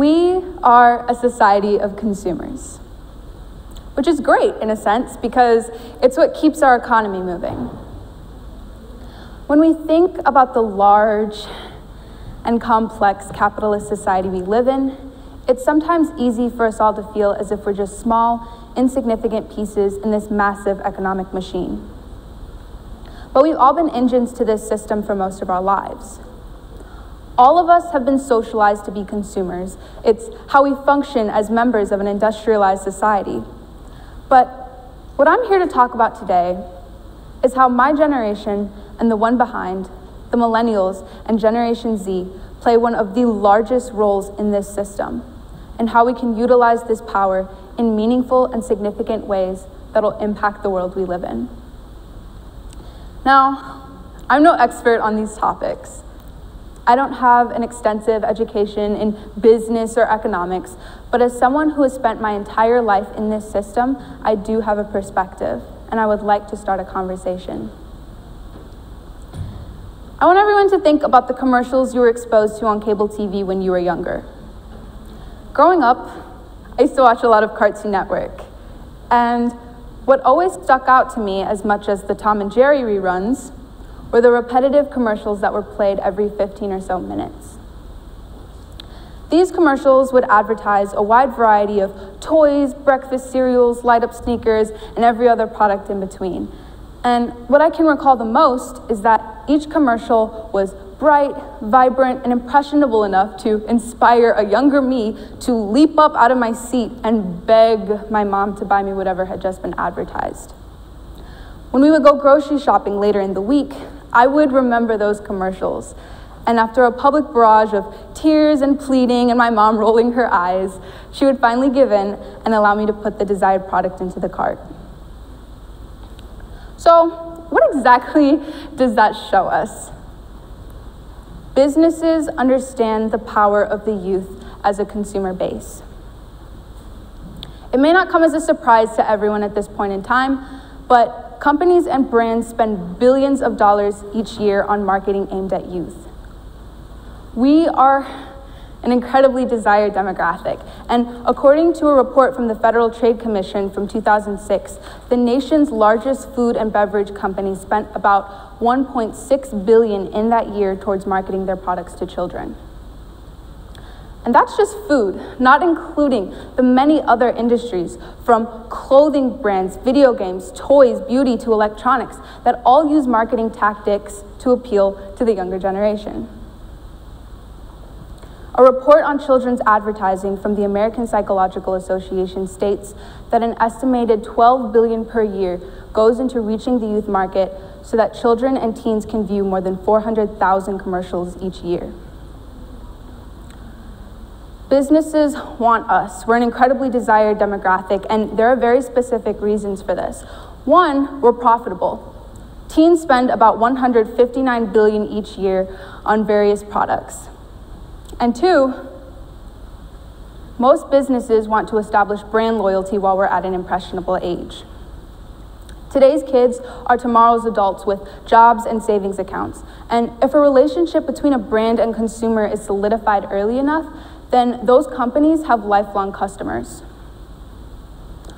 We are a society of consumers, which is great in a sense because it's what keeps our economy moving. When we think about the large and complex capitalist society we live in, it's sometimes easy for us all to feel as if we're just small, insignificant pieces in this massive economic machine. But we've all been engines to this system for most of our lives. All of us have been socialized to be consumers. It's how we function as members of an industrialized society. But what I'm here to talk about today is how my generation and the one behind, the millennials and Generation Z, play one of the largest roles in this system, and how we can utilize this power in meaningful and significant ways that'll impact the world we live in. Now, I'm no expert on these topics. I don't have an extensive education in business or economics, but as someone who has spent my entire life in this system, I do have a perspective, and I would like to start a conversation. I want everyone to think about the commercials you were exposed to on cable TV when you were younger. Growing up, I used to watch a lot of Cartoon Network, and what always stuck out to me as much as the Tom and Jerry reruns were the repetitive commercials that were played every 15 or so minutes. These commercials would advertise a wide variety of toys, breakfast cereals, light-up sneakers, and every other product in between. And what I can recall the most is that each commercial was bright, vibrant, and impressionable enough to inspire a younger me to leap up out of my seat and beg my mom to buy me whatever had just been advertised. When we would go grocery shopping later in the week, I would remember those commercials. And after a public barrage of tears and pleading and my mom rolling her eyes, she would finally give in and allow me to put the desired product into the cart. So, what exactly does that show us? Businesses understand the power of the youth as a consumer base. It may not come as a surprise to everyone at this point in time, but companies and brands spend billions of dollars each year on marketing aimed at youth. We are an incredibly desired demographic, and according to a report from the Federal Trade Commission from 2006, the nation's largest food and beverage companies spent about $1.6 billion in that year towards marketing their products to children. And that's just food, not including the many other industries, from clothing brands, video games, toys, beauty, to electronics, that all use marketing tactics to appeal to the younger generation. A report on children's advertising from the American Psychological Association states that an estimated $12 billion per year goes into reaching the youth market so that children and teens can view more than 400,000 commercials each year. Businesses want us. We're an incredibly desired demographic, and there are very specific reasons for this. One, we're profitable. Teens spend about $159 billion each year on various products. And two, most businesses want to establish brand loyalty while we're at an impressionable age. Today's kids are tomorrow's adults with jobs and savings accounts. And if a relationship between a brand and consumer is solidified early enough, then those companies have lifelong customers.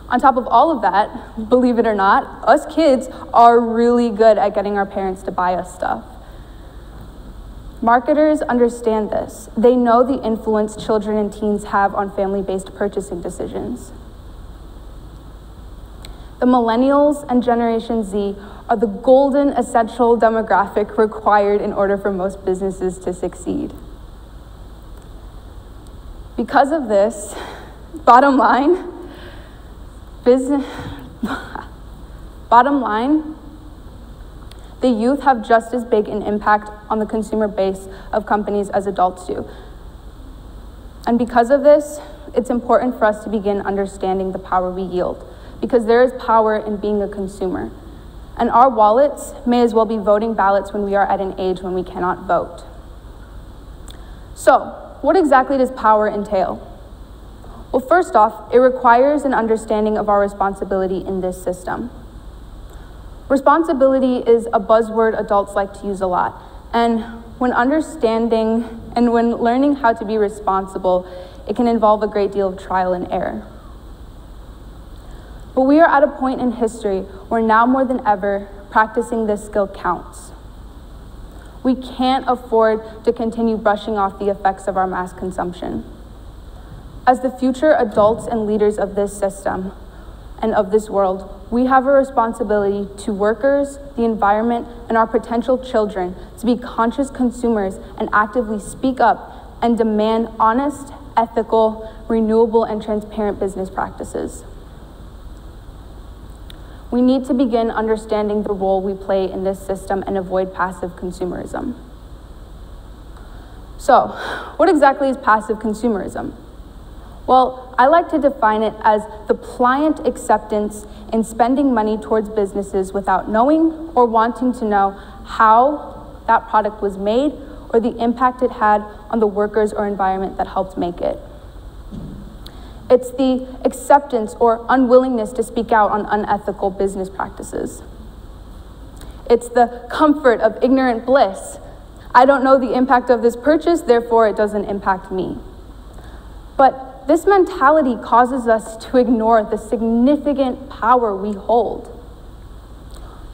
On top of all of that, believe it or not, us kids are really good at getting our parents to buy us stuff. Marketers understand this. They know the influence children and teens have on family-based purchasing decisions. The millennials and Generation Z are the golden essential demographic required in order for most businesses to succeed. Because of this, bottom line, the youth have just as big an impact on the consumer base of companies as adults do. And because of this, it's important for us to begin understanding the power we yield, because there is power in being a consumer. And our wallets may as well be voting ballots when we are at an age when we cannot vote. So, what exactly does power entail? Well, first off, it requires an understanding of our responsibility in this system. Responsibility is a buzzword adults like to use a lot. And when understanding and when learning how to be responsible, it can involve a great deal of trial and error. But we are at a point in history where now more than ever, practicing this skill counts. We can't afford to continue brushing off the effects of our mass consumption. As the future adults and leaders of this system and of this world, we have a responsibility to workers, the environment, and our potential children to be conscious consumers and actively speak up and demand honest, ethical, renewable, and transparent business practices. We need to begin understanding the role we play in this system and avoid passive consumerism. So, what exactly is passive consumerism? Well, I like to define it as the pliant acceptance in spending money towards businesses without knowing or wanting to know how that product was made or the impact it had on the workers or environment that helped make it. It's the acceptance or unwillingness to speak out on unethical business practices. It's the comfort of ignorant bliss. I don't know the impact of this purchase, therefore it doesn't impact me. But this mentality causes us to ignore the significant power we hold.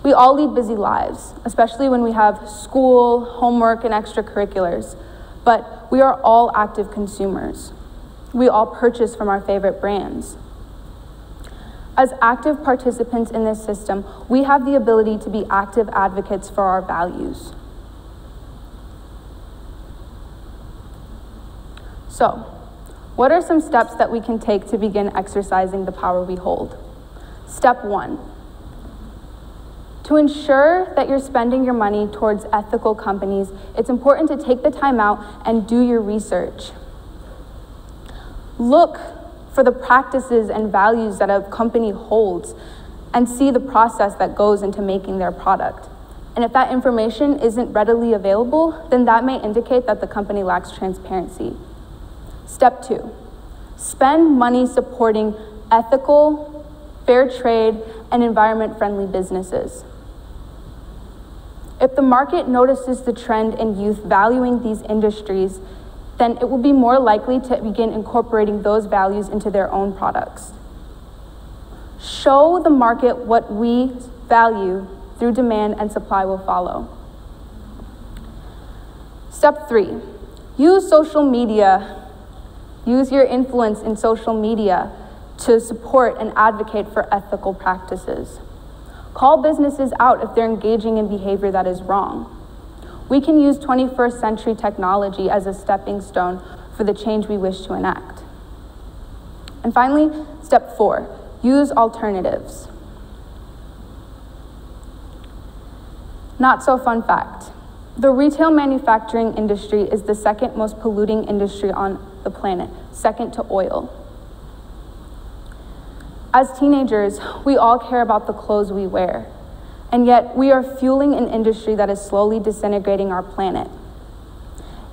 We all lead busy lives, especially when we have school, homework, and extracurriculars, but we are all active consumers. We all purchase from our favorite brands. As active participants in this system, we have the ability to be active advocates for our values. So, what are some steps that we can take to begin exercising the power we hold? Step 1. To ensure that you're spending your money towards ethical companies, it's important to take the time out and do your research. Look for the practices and values that a company holds and see the process that goes into making their product. And if that information isn't readily available, then that may indicate that the company lacks transparency. Step 2, spend money supporting ethical, fair trade, and environment-friendly businesses. If the market notices the trend in youth valuing these industries, then it will be more likely to begin incorporating those values into their own products. Show the market what we value through demand, and supply will follow. Step 3, use social media. Use your influence in social media to support and advocate for ethical practices. Call businesses out if they're engaging in behavior that is wrong. We can use 21st century technology as a stepping stone for the change we wish to enact. And finally, step 4, use alternatives. Not so fun fact. The retail manufacturing industry is the second most polluting industry on the planet, second to oil. As teenagers, we all care about the clothes we wear. And yet, we are fueling an industry that is slowly disintegrating our planet.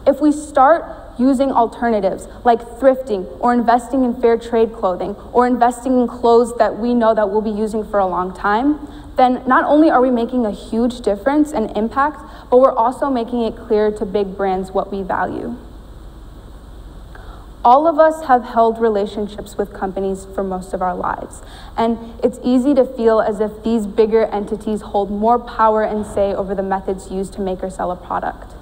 If we start using alternatives like thrifting or investing in fair trade clothing or investing in clothes that we know that we'll be using for a long time, then not only are we making a huge difference and impact, but we're also making it clear to big brands what we value. All of us have held relationships with companies for most of our lives, and it's easy to feel as if these bigger entities hold more power and say over the methods used to make or sell a product.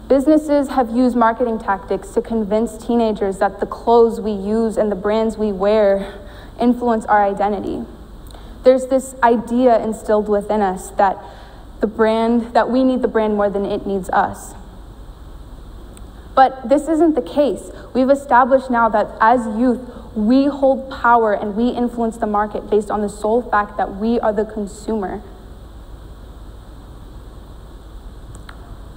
Businesses have used marketing tactics to convince teenagers that the clothes we use and the brands we wear influence our identity. There's this idea instilled within us that we need the brand more than it needs us. But this isn't the case. We've established now that as youth, we hold power and we influence the market based on the sole fact that we are the consumer.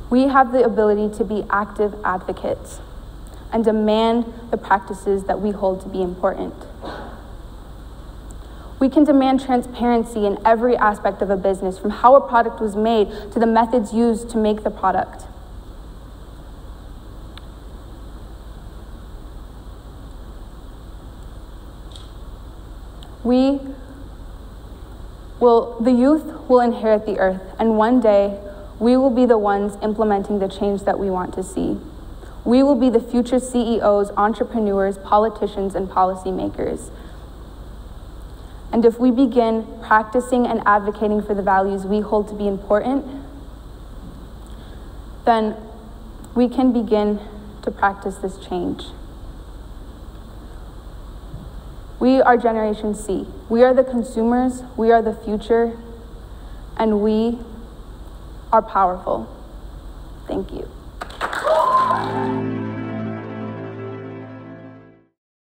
We have the ability to be active advocates and demand the practices that we hold to be important. We can demand transparency in every aspect of a business, from how a product was made to the methods used to make the product. The youth will inherit the earth, and one day we will be the ones implementing the change that we want to see. We will be the future CEOs, entrepreneurs, politicians, and policymakers. And if we begin practicing and advocating for the values we hold to be important, then we can begin to practice this change. We are Generation C. We are the consumers, we are the future, and we are powerful. Thank you.